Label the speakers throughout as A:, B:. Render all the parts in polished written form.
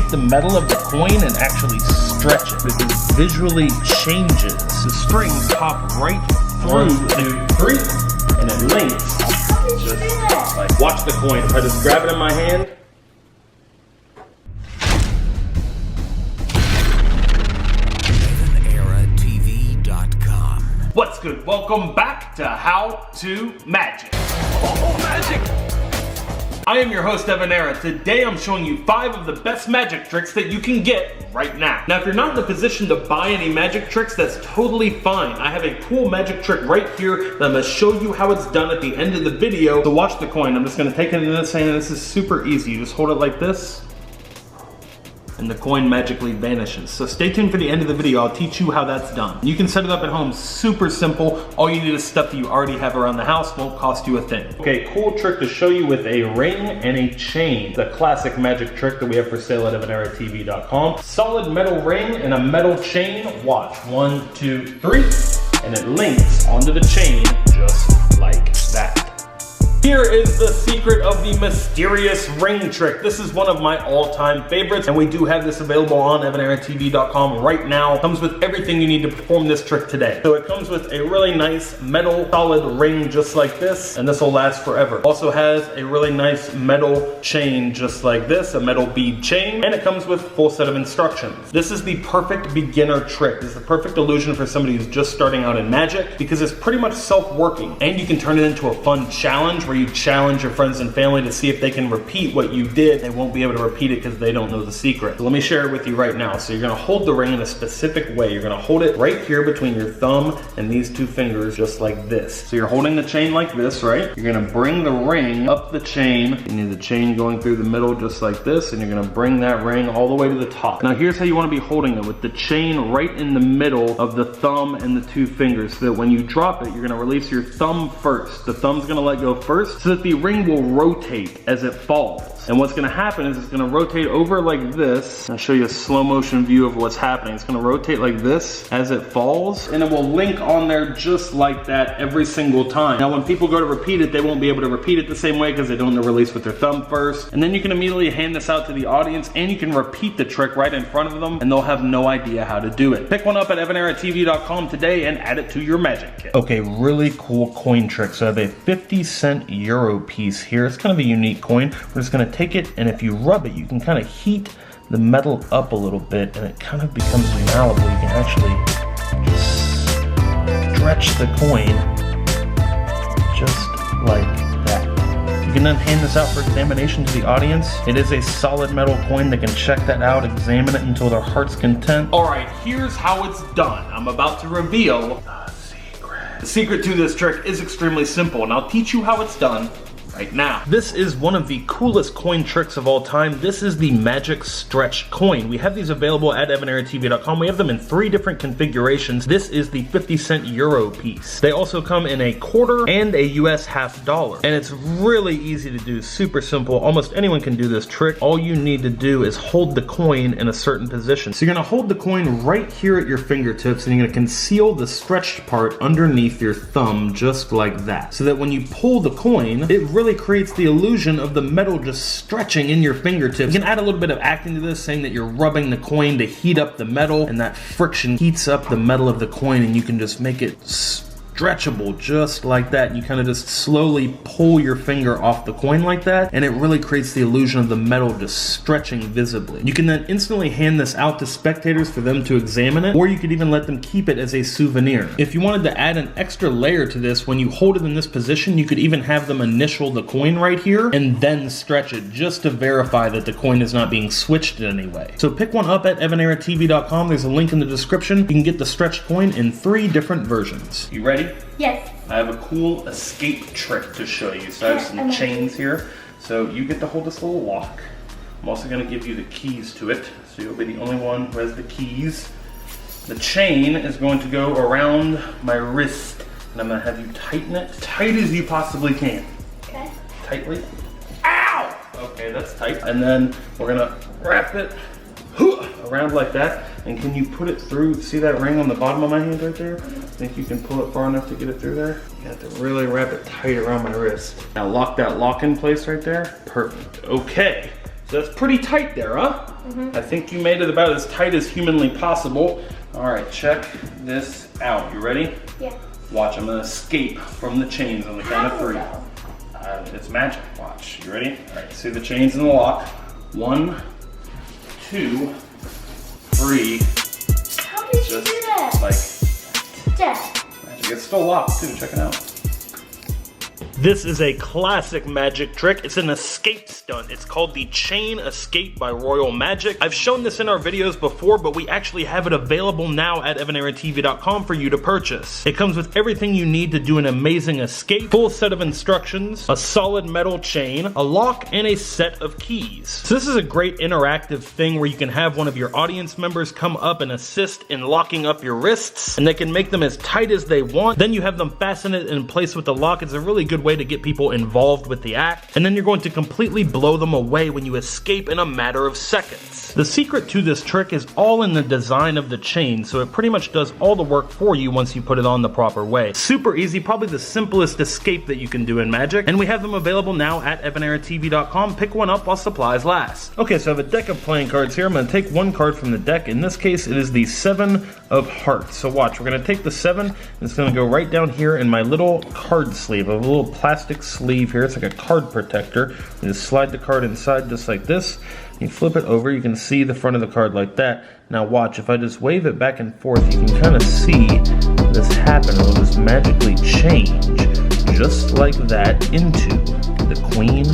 A: take the metal of the coin and actually stretch it. It visually changes. The strings pop right through 1, 2, 3, and it links. Just like, watch the coin. If I just grab it in my hand,
B: EvanEraTV.com.
A: What's good? Welcome back to How to Magic.
B: Oh, magic!
A: I am your host, Evan Era. Today I'm showing you 5 of the best magic tricks that you can get right now. Now, if you're not in the position to buy any magic tricks, that's totally fine. I have a cool magic trick right here that I'm gonna show you how it's done at the end of the video. So watch the coin. I'm just gonna take it in this hand, and this is super easy. You just hold it like this, and the coin magically vanishes. So stay tuned for the end of the video. I'll teach you how that's done. You can set it up at home, super simple. All you need is stuff that you already have around the house, won't cost you a thing. Okay, cool trick to show you with a ring and a chain. The classic magic trick that we have for sale at EvanEraTV.com. Solid metal ring and a metal chain. Watch, 1, 2, 3, and it links onto the chain just like that. Here is the secret of the mysterious ring trick. This is one of my all-time favorites, and we do have this available on EvanEraTV.com right now. It comes with everything you need to perform this trick today. So it comes with a really nice metal solid ring just like this, and this will last forever. Also has a really nice metal chain just like this, a metal bead chain, and it comes with a full set of instructions. This is the perfect beginner trick. This is the perfect illusion for somebody who's just starting out in magic because it's pretty much self-working, and you can turn it into a fun challenge where you challenge your friends and family to see if they can repeat what you did. They won't be able to repeat it because they don't know the secret. So let me share it with you right now. So you're gonna hold the ring in a specific way. You're gonna hold it right here between your thumb and these 2 fingers, just like this. So you're holding the chain like this, right? You're gonna bring the ring up the chain. You need the chain going through the middle just like this, and you're gonna bring that ring all the way to the top. Now here's how you wanna be holding it, with the chain right in the middle of the thumb and the 2 fingers, so that when you drop it, you're gonna release your thumb first. The thumb's gonna let go first, so that the ring will rotate as it falls. And what's gonna happen is it's gonna rotate over like this. I'll show you a slow motion view of what's happening. It's gonna rotate like this as it falls, and it will link on there just like that every single time. Now when people go to repeat it, they won't be able to repeat it the same way because they don't know to release with their thumb first. And then you can immediately hand this out to the audience, and you can repeat the trick right in front of them, and they'll have no idea how to do it. Pick one up at EvanEraTV.com today and add it to your magic kit. Okay, really cool coin trick. So I have a 50-cent euro piece here. It's kind of a unique coin. We're just gonna take it, and if you rub it, you can kind of heat the metal up a little bit, and it kind of becomes malleable. You can actually just stretch the coin just like that. You can then hand this out for examination to the audience. It is a solid metal coin. They can check that out, examine it until their heart's content. All right, here's how it's done. I'm about to reveal the secret. The secret to this trick is extremely simple, and I'll teach you how it's done right now. This is one of the coolest coin tricks of all time. This is the Magic Stretch coin. We have these available at EvanEraTV.com. We have them in 3 different configurations. This is the 50-cent euro piece. They also come in a quarter and a US $half, and it's really easy to do, super simple. Almost anyone can do this trick. All you need to do is hold the coin in a certain position. So you're gonna hold the coin right here at your fingertips, and you're gonna conceal the stretched part underneath your thumb just like that, so that when you pull the coin, it really creates the illusion of the metal just stretching in your fingertips. You can add a little bit of acting to this, saying that you're rubbing the coin to heat up the metal, and that friction heats up the metal of the coin, and you can just make it stretchable just like that. You kind of just slowly pull your finger off the coin like that, and it really creates the illusion of the metal just stretching visibly. You can then instantly hand this out to spectators for them to examine it, or you could even let them keep it as a souvenir. If you wanted to add an extra layer to this, when you hold it in this position, you could even have them initial the coin right here and then stretch it just to verify that the coin is not being switched in any way. So pick one up at EvanEraTV.com. There's a link in the description. You can get the stretched coin in 3 different versions. You ready?
C: Yes.
A: I have a cool escape trick to show you. So I have some chains here. So you get to hold this little lock. I'm also going to give you the keys to it. So you'll be the only one who has the keys. The chain is going to go around my wrist, and I'm going to have you tighten it tight as you possibly can.
C: Okay.
A: Tightly. Ow! Okay, that's tight. And then we're going to wrap it around like that. And can you put it through, see that ring on the bottom of my hand right there? Think you can pull it far enough to get it through there? You have to really wrap it tight around my wrist. Now lock that lock in place right there. Perfect. Okay, So that's pretty tight there, huh? I think you made it about as tight as humanly possible. All right, check this out. You ready?
C: Yeah.
A: Watch, I'm gonna escape from the chains on the count of 3.
C: Go.
A: It's magic, watch. You ready? All right, see the chains in the lock. 1, 2, 3.
C: How did you do that?
A: Like
C: Dad.
A: magic. It's still locked too, check it out. This is a classic magic trick. It's an escape stunt. It's called the Chain Escape by Royal Magic. I've shown this in our videos before, but we actually have it available now at EvanEraTV.com for you to purchase. It comes with everything you need to do an amazing escape, full set of instructions, a solid metal chain, a lock, and a set of keys. So this is a great interactive thing where you can have one of your audience members come up and assist in locking up your wrists, and they can make them as tight as they want. Then you have them fasten it in place with the lock. It's a really good way to get people involved with the act, and then you're going to completely blow them away when you escape in a matter of seconds. The secret to this trick is all in the design of the chain, so it pretty much does all the work for you once you put it on the proper way. Super easy, probably the simplest escape that you can do in Magic, and we have them available now at EvanEraTV.com. Pick one up while supplies last. Okay, so I have a deck of playing cards here. I'm going to take one card from the deck. In this case, it is the 7 of Hearts. So watch, we're going to take the 7, and it's going to go right down here in my little card sleeve. I have a little plastic sleeve here. It's like a card protector. You just slide the card inside just like this. You flip it over, you can see the front of the card like that. Now watch, if I just wave it back and forth, you can kind of see this happen. It'll just magically change just like that into the Queen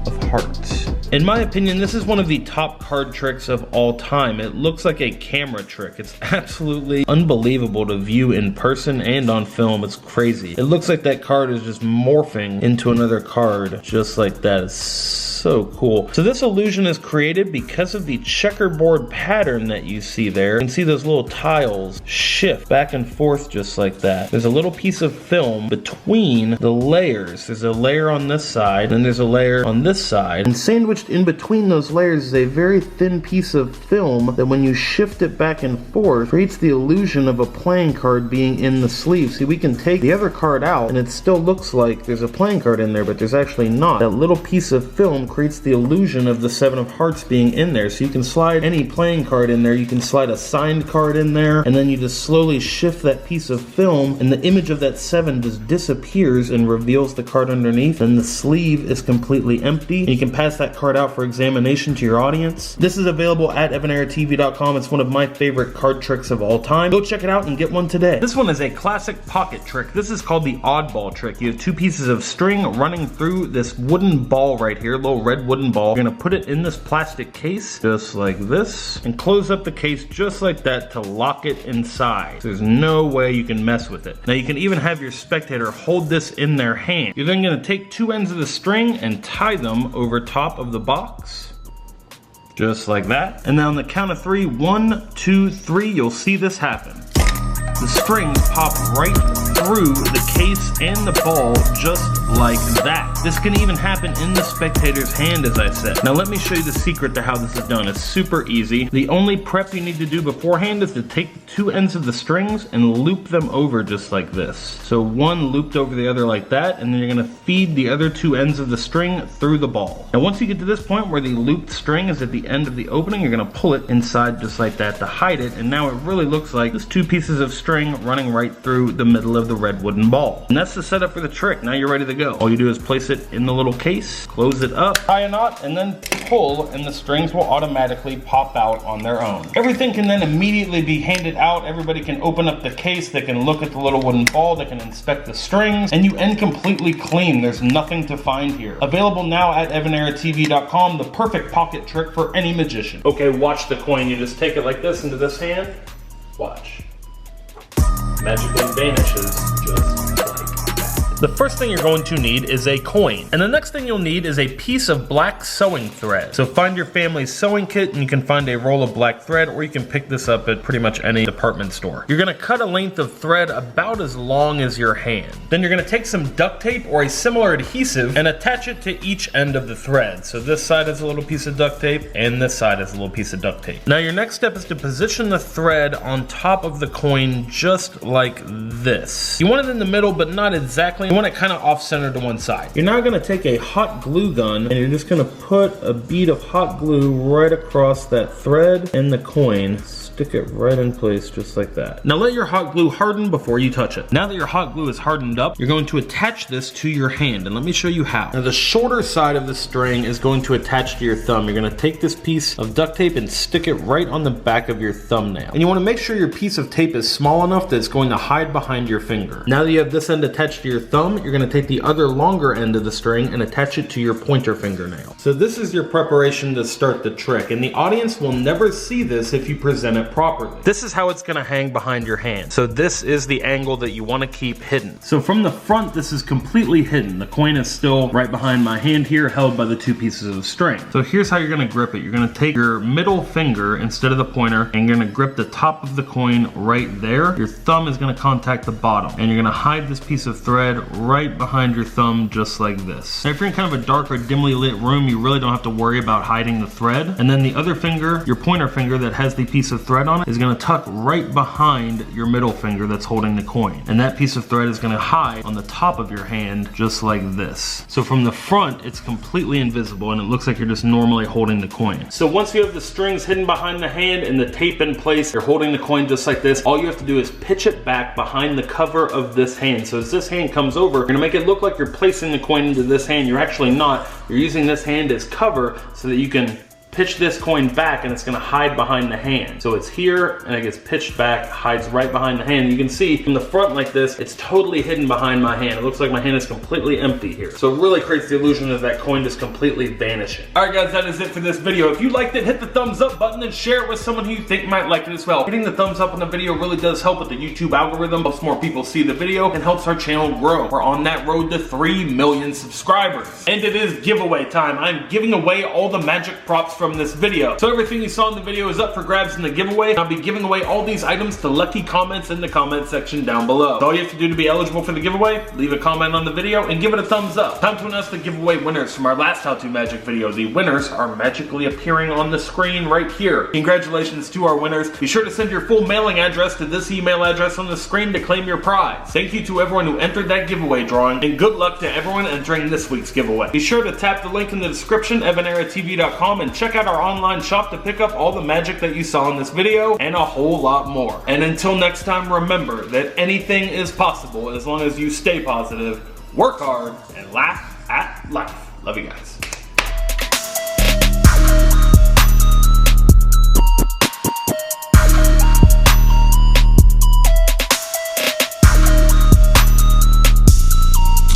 A: of Hearts. In my opinion, this is one of the top card tricks of all time. It looks like a camera trick. It's absolutely unbelievable to view in person and on film. It's crazy. It looks like that card is just morphing into another card just like that. It's so cool. So this illusion is created because of the checkerboard pattern that you see there. You can see those little tiles shift back and forth just like that. There's a little piece of film between the layers. There's a layer on this side and there's a layer on this side. And sandwiched in between those layers is a very thin piece of film that when you shift it back and forth creates the illusion of a playing card being in the sleeve. See, we can take the other card out and it still looks like there's a playing card in there, but there's actually not. That little piece of film creates the illusion of the 7 of Hearts being in there. So you can slide any playing card in there, you can slide a signed card in there, and then you just slowly shift that piece of film and the image of that 7 just disappears and reveals the card underneath, and the sleeve is completely empty. And you can pass that card out for examination to your audience. This is available at EvanEraTV.com. It's one of my favorite card tricks of all time. Go check it out and get one today. This one is a classic pocket trick. This is called the oddball trick. You have 2 pieces of string running through this wooden ball right here, little red wooden ball. You're gonna put it in this plastic case, just like this, and close up the case just like that to lock it inside. There's no way you can mess with it. Now you can even have your spectator hold this in their hand. You're then gonna take 2 ends of the string and tie them over top of the box. Just like that. And then on the count of 3, 1, 2, 3, you'll see this happen. The strings pop right through the case and the ball just like that. This can even happen in the spectator's hand, as I said. Now let me show you the secret to how this is done. It's super easy. The only prep you need to do beforehand is to take the 2 ends of the strings and loop them over just like this. So one looped over the other like that, and then you're gonna feed the other 2 ends of the string through the ball. Now once you get to this point where the looped string is at the end of the opening, you're gonna pull it inside just like that to hide it, and now it really looks like there's 2 pieces of string running right through the middle of the red wooden ball. And that's the setup for the trick. Now you're ready to go. All you do is place it in the little case, close it up, tie a knot, and then pull, and the strings will automatically pop out on their own. Everything can then immediately be handed out. Everybody can open up the case, they can look at the little wooden ball, they can inspect the strings, and you end completely clean. There's nothing to find here. Available now at EvanEraTV.com, the perfect pocket trick for any magician. Okay, watch the coin. You just take it like this into this hand. Watch. Magically vanishes just like that. The first thing you're going to need is a coin, and the next thing you'll need is a piece of black sewing thread. So find your family's sewing kit and you can find a roll of black thread, or you can pick this up at pretty much any department store. You're gonna cut a length of thread about as long as your hand. Then you're gonna take some duct tape or a similar adhesive and attach it to each end of the thread. So this side has a little piece of duct tape and this side has a little piece of duct tape. Now your next step is to position the thread on top of the coin just like this. You want it in the middle, but not exactly You want it kind of off-centered to one side. You're now gonna take a hot glue gun and you're just gonna put a bead of hot glue right across that thread and the coin. Stick it right in place just like that. Now let your hot glue harden before you touch it. Now that your hot glue is hardened up, you're going to attach this to your hand, and let me show you how. Now the shorter side of the string is going to attach to your thumb. You're gonna take this piece of duct tape and stick it right on the back of your thumbnail. And you wanna make sure your piece of tape is small enough that it's going to hide behind your finger. Now that you have this end attached to your thumb, you're gonna take the other longer end of the string and attach it to your pointer fingernail. So this is your preparation to start the trick, and the audience will never see this if you present it properly. This is how it's gonna hang behind your hand. So this is the angle that you wanna keep hidden. So from the front, this is completely hidden. The coin is still right behind my hand here, held by the two pieces of string. So here's how you're gonna grip it. You're gonna take your middle finger instead of the pointer, and you're gonna grip the top of the coin right there. Your thumb is gonna contact the bottom, and you're gonna hide this piece of thread right behind your thumb just like this. Now if you're in kind of a dark or dimly lit room, you really don't have to worry about hiding the thread. And then the other finger, your pointer finger that has the piece of thread on it, is gonna tuck right behind your middle finger that's holding the coin. And that piece of thread is gonna hide on the top of your hand just like this. So from the front, it's completely invisible and it looks like you're just normally holding the coin. So once you have the strings hidden behind the hand and the tape in place, you're holding the coin just like this. All you have to do is pitch it back behind the cover of this hand. So as this hand comes over, you're gonna make it look like you're placing the coin into this hand. You're actually not. You're using this hand as cover so that you can pitch this coin back and it's gonna hide behind the hand. So it's here and it gets pitched back, hides right behind the hand. You can see from the front like this, it's totally hidden behind my hand. It looks like my hand is completely empty here. So it really creates the illusion of that coin just completely vanishing. All right guys, that is it for this video. If you liked it, hit the thumbs up button and share it with someone who you think might like it as well. Hitting the thumbs up on the video really does help with the YouTube algorithm, helps more people see the video, and helps our channel grow. We're on that road to 3 million subscribers. And it is giveaway time. I'm giving away all the magic props from this video. So everything you saw in the video is up for grabs in the giveaway. I'll be giving away all these items to lucky comments in the comment section down below. So all you have to do to be eligible for the giveaway, leave a comment on the video and give it a thumbs up. Time to announce the giveaway winners from our last How To Magic video. The winners are magically appearing on the screen right here. Congratulations to our winners. Be sure to send your full mailing address to this email address on the screen to claim your prize. Thank you to everyone who entered that giveaway drawing, and good luck to everyone entering this week's giveaway. Be sure to tap the link in the description, evaneratv.com, and check out our online shop to pick up all the magic that you saw in this video and a whole lot more. And until next time, remember that anything is possible as long as you stay positive, work hard, and laugh at life. Love you guys.